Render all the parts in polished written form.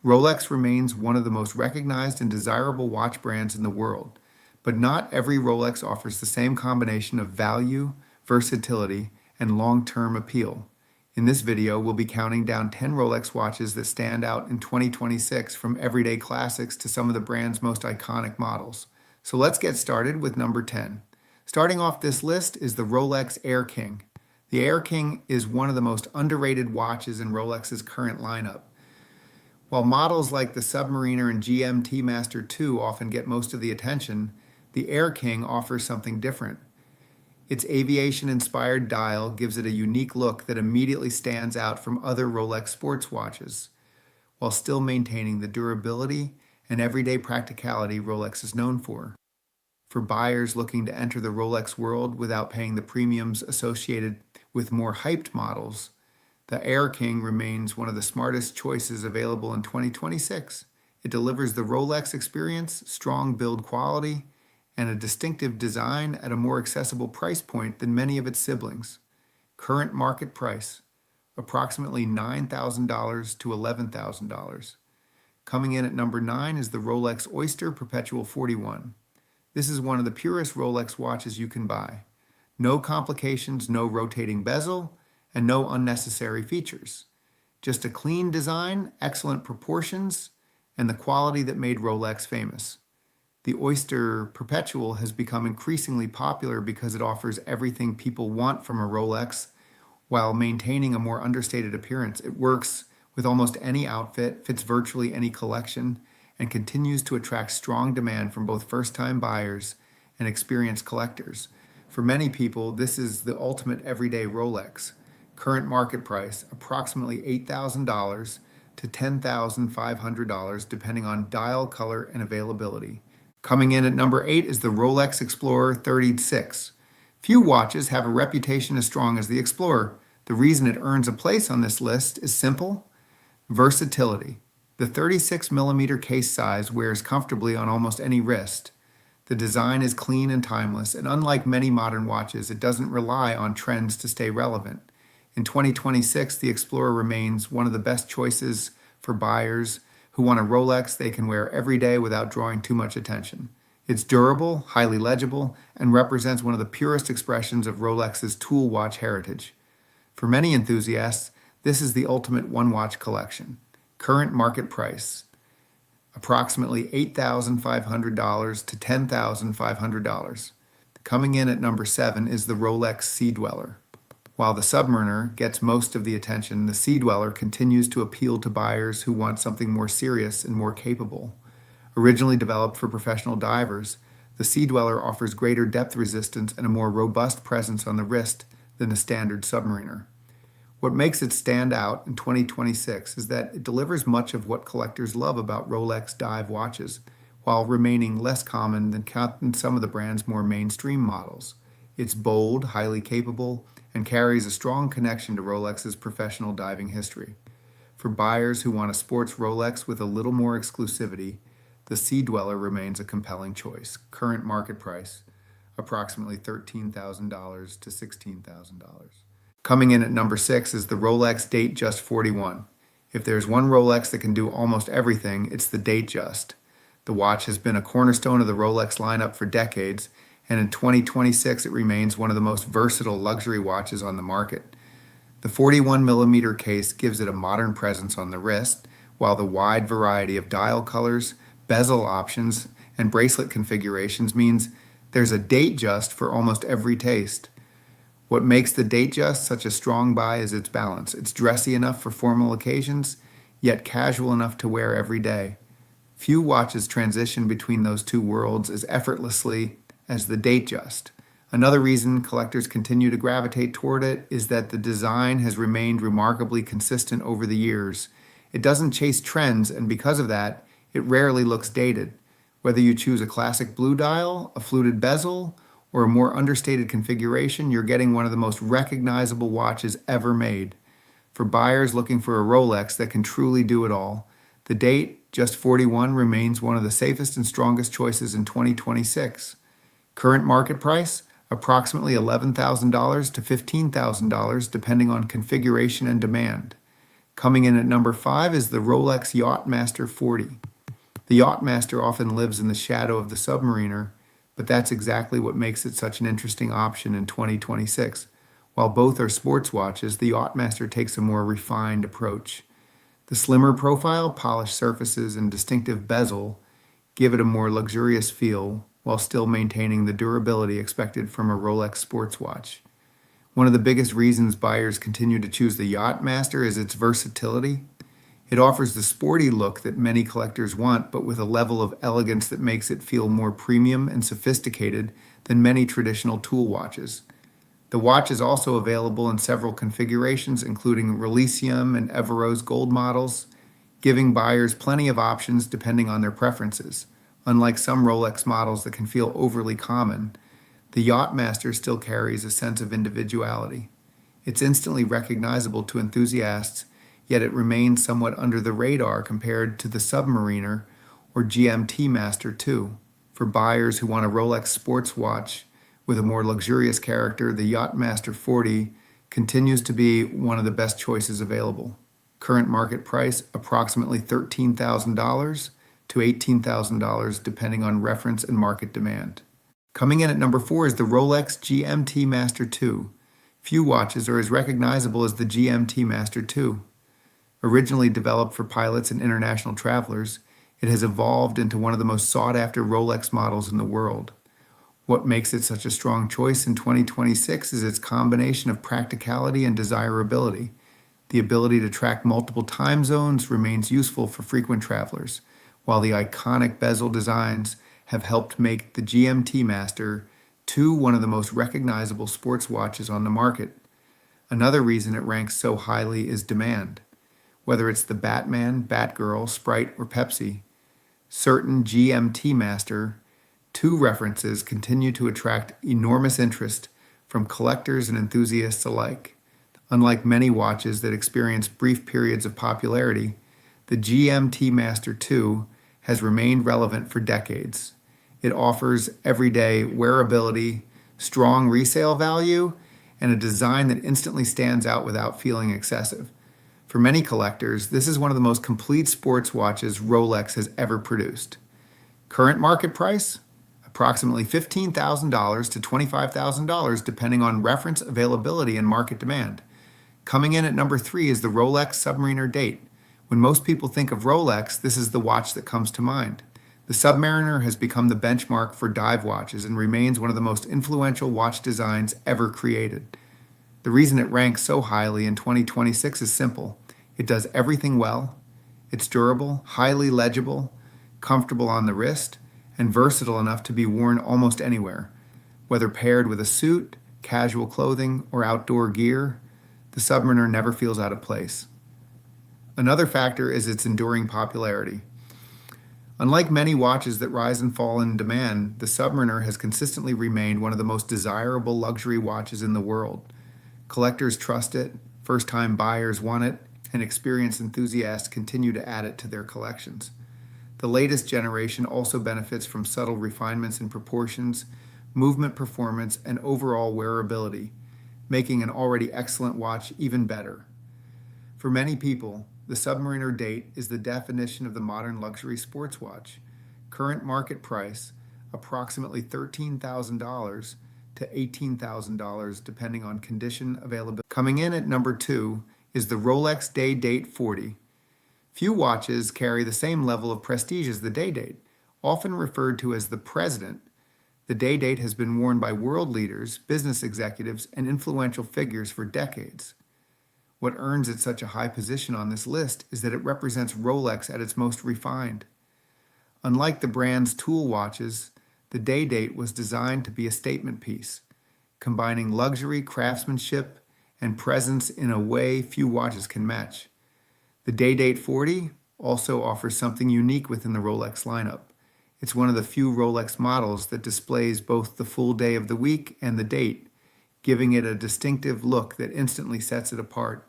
Rolex remains one of the most recognized and desirable watch brands in the world, but not every Rolex offers the same combination of value, versatility, and long-term appeal. In this video, we'll be counting down 10 Rolex watches that stand out in 2026, from everyday classics to some of the brand's most iconic models. So let's get started with number 10. Starting off this list is the Rolex Air-King. The Air-King is one of the most underrated watches in Rolex's current lineup. While models like the Submariner and GMT-Master II often get most of the attention, the Air-King offers something different. Its aviation-inspired dial gives it a unique look that immediately stands out from other Rolex sports watches, while still maintaining the durability and everyday practicality Rolex is known for. For buyers looking to enter the Rolex world without paying the premiums associated with more hyped models, the Air-King remains one of the smartest choices available in 2026. It delivers the Rolex experience, strong build quality, and a distinctive design at a more accessible price point than many of its siblings. Current market price, approximately $9,000 to $11,000. Coming in at number 9 is the Rolex Oyster Perpetual 41. This is one of the purest Rolex watches you can buy. No complications, no rotating bezel, and no unnecessary features. Just a clean design, excellent proportions, and the quality that made Rolex famous. The Oyster Perpetual has become increasingly popular because it offers everything people want from a Rolex while maintaining a more understated appearance. It works with almost any outfit, fits virtually any collection, and continues to attract strong demand from both first-time buyers and experienced collectors. For many people, this is the ultimate everyday Rolex. Current market price, approximately $8,000 to $10,500, depending on dial color and availability. Coming in at number 8 is the Rolex Explorer 36. Few watches have a reputation as strong as the Explorer. The reason it earns a place on this list is simple: versatility. The 36mm case size wears comfortably on almost any wrist. The design is clean and timeless, and unlike many modern watches, it doesn't rely on trends to stay relevant. In 2026, the Explorer remains one of the best choices for buyers who want a Rolex they can wear every day without drawing too much attention. It's durable, highly legible, and represents one of the purest expressions of Rolex's tool watch heritage. For many enthusiasts, this is the ultimate one-watch collection. Current market price, approximately $8,500 to $10,500. Coming in at number 7 is the Rolex Sea-Dweller. While the Submariner gets most of the attention, the Sea-Dweller continues to appeal to buyers who want something more serious and more capable. Originally developed for professional divers, the Sea-Dweller offers greater depth resistance and a more robust presence on the wrist than the standard Submariner. What makes it stand out in 2026 is that it delivers much of what collectors love about Rolex dive watches, while remaining less common than some of the brand's more mainstream models. It's bold, highly capable, and carries a strong connection to Rolex's professional diving history. For buyers who want a sports Rolex with a little more exclusivity, the Sea-Dweller remains a compelling choice. Current market price, approximately $13,000 to $16,000. Coming in at number 6 is the Rolex Datejust 41. If there's one Rolex that can do almost everything, it's the Datejust. The watch has been a cornerstone of the Rolex lineup for decades, and in 2026 it remains one of the most versatile luxury watches on the market. The 41mm case gives it a modern presence on the wrist, while the wide variety of dial colors, bezel options, and bracelet configurations means there's a Datejust for almost every taste. What makes the Datejust such a strong buy is its balance. It's dressy enough for formal occasions, yet casual enough to wear every day. Few watches transition between those two worlds as effortlessly as the Datejust. Another reason collectors continue to gravitate toward it is that the design has remained remarkably consistent over the years. It doesn't chase trends, and because of that, it rarely looks dated. Whether you choose a classic blue dial, a fluted bezel, or a more understated configuration, you're getting one of the most recognizable watches ever made. For buyers looking for a Rolex that can truly do it all, the Datejust 41 remains one of the safest and strongest choices in 2026. Current market price, approximately $11,000 to $15,000, depending on configuration and demand. Coming in at number 5 is the Rolex Yacht-Master 40. The Yacht-Master often lives in the shadow of the Submariner, but that's exactly what makes it such an interesting option in 2026. While both are sports watches, the Yacht-Master takes a more refined approach. The slimmer profile, polished surfaces, and distinctive bezel give it a more luxurious feel while still maintaining the durability expected from a Rolex sports watch. One of the biggest reasons buyers continue to choose the Yacht-Master is its versatility. It offers the sporty look that many collectors want, but with a level of elegance that makes it feel more premium and sophisticated than many traditional tool watches. The watch is also available in several configurations, including Releasium and Everose Gold models, giving buyers plenty of options depending on their preferences. Unlike some Rolex models that can feel overly common, the Yacht-Master still carries a sense of individuality. It's instantly recognizable to enthusiasts, yet it remains somewhat under the radar compared to the Submariner or GMT-Master II. For buyers who want a Rolex sports watch with a more luxurious character, the Yacht-Master 40 continues to be one of the best choices available. Current market price approximately $13,000 to $18,000 depending on reference and market demand. Coming in at number 4 is the Rolex GMT-Master II. Few watches are as recognizable as the GMT-Master II. Originally developed for pilots and international travelers, it has evolved into one of the most sought-after Rolex models in the world. What makes it such a strong choice in 2026 is its combination of practicality and desirability. The ability to track multiple time zones remains useful for frequent travelers, while the iconic bezel designs have helped make the GMT-Master II one of the most recognizable sports watches on the market. Another reason it ranks so highly is demand. Whether it's the Batman, Batgirl, Sprite, or Pepsi, certain GMT-Master II references continue to attract enormous interest from collectors and enthusiasts alike. Unlike many watches that experience brief periods of popularity, the GMT-Master II has remained relevant for decades. It offers everyday wearability, strong resale value, and a design that instantly stands out without feeling excessive. For many collectors, this is one of the most complete sports watches Rolex has ever produced. Current market price? Approximately $15,000 to $25,000 depending on reference availability and market demand. Coming in at number 3 is the Rolex Submariner Date. When most people think of Rolex, this is the watch that comes to mind. The Submariner has become the benchmark for dive watches and remains one of the most influential watch designs ever created. The reason it ranks so highly in 2026 is simple. It does everything well. It's durable, highly legible, comfortable on the wrist, and versatile enough to be worn almost anywhere. Whether paired with a suit, casual clothing, or outdoor gear, the Submariner never feels out of place. Another factor is its enduring popularity. Unlike many watches that rise and fall in demand, the Submariner has consistently remained one of the most desirable luxury watches in the world. Collectors trust it, first-time buyers want it, and experienced enthusiasts continue to add it to their collections. The latest generation also benefits from subtle refinements in proportions, movement performance, and overall wearability, making an already excellent watch even better. For many people, the Submariner Date is the definition of the modern luxury sports watch. Current market price, approximately $13,000 to $18,000 depending on condition availability. Coming in at number 2 is the Rolex Day-Date 40. Few watches carry the same level of prestige as the Day-Date. Often referred to as the President, the Day-Date has been worn by world leaders, business executives, and influential figures for decades. What earns it such a high position on this list is that it represents Rolex at its most refined. Unlike the brand's tool watches, the Day-Date was designed to be a statement piece, combining luxury, craftsmanship, and presence in a way few watches can match. The Day-Date 40 also offers something unique within the Rolex lineup. It's one of the few Rolex models that displays both the full day of the week and the date, giving it a distinctive look that instantly sets it apart.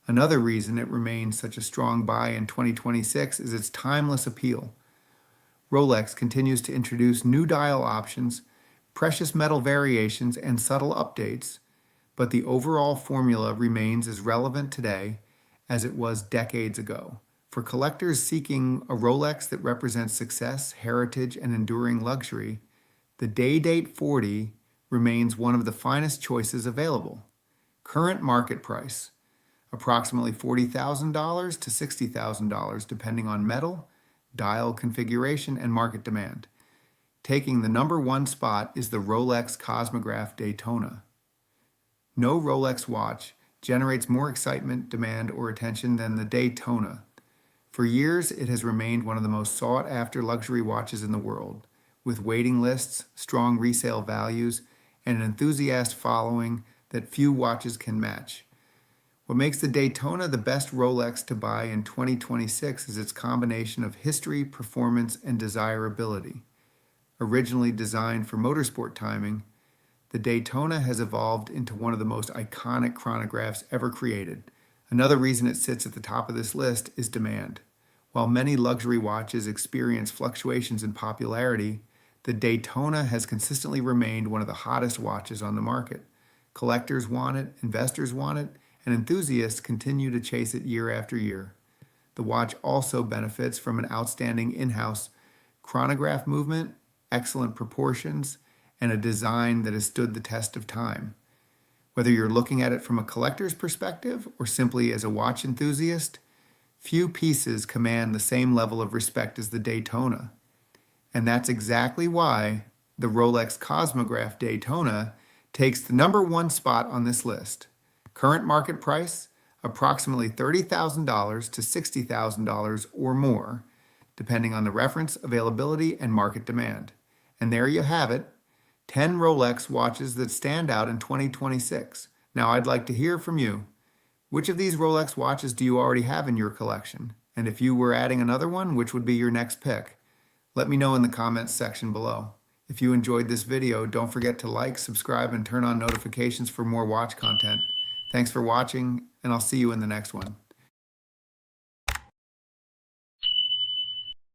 Another reason it remains such a strong buy in 2026 is its timeless appeal. Rolex continues to introduce new dial options, precious metal variations, and subtle updates, but the overall formula remains as relevant today as it was decades ago. For collectors seeking a Rolex that represents success, heritage, and enduring luxury, the Day-Date 40 remains one of the finest choices available. Current market price, approximately $40,000 to $60,000 depending on metal, dial configuration, and market demand. Taking the number one spot is the Rolex Cosmograph Daytona. No Rolex watch generates more excitement, demand, or attention than the Daytona. For years, it has remained one of the most sought-after luxury watches in the world, with waiting lists, strong resale values, and an enthusiast following that few watches can match. What makes the Daytona the best Rolex to buy in 2026 is its combination of history, performance, and desirability. Originally designed for motorsport timing, the Daytona has evolved into one of the most iconic chronographs ever created. Another reason it sits at the top of this list is demand. While many luxury watches experience fluctuations in popularity, the Daytona has consistently remained one of the hottest watches on the market. Collectors want it, investors want it, and enthusiasts continue to chase it year after year. The watch also benefits from an outstanding in-house chronograph movement, excellent proportions, and a design that has stood the test of time. Whether you're looking at it from a collector's perspective or simply as a watch enthusiast, few pieces command the same level of respect as the Daytona. And that's exactly why the Rolex Cosmograph Daytona takes the number one spot on this list. Current market price, approximately $30,000 to $60,000 or more, depending on the reference, availability, and market demand. And there you have it, 10 Rolex watches that stand out in 2026. Now I'd like to hear from you. Which of these Rolex watches do you already have in your collection? And if you were adding another one, which would be your next pick? Let me know in the comments section below. If you enjoyed this video, don't forget to like, subscribe, and turn on notifications for more watch content. Thanks for watching, and I'll see you in the next one.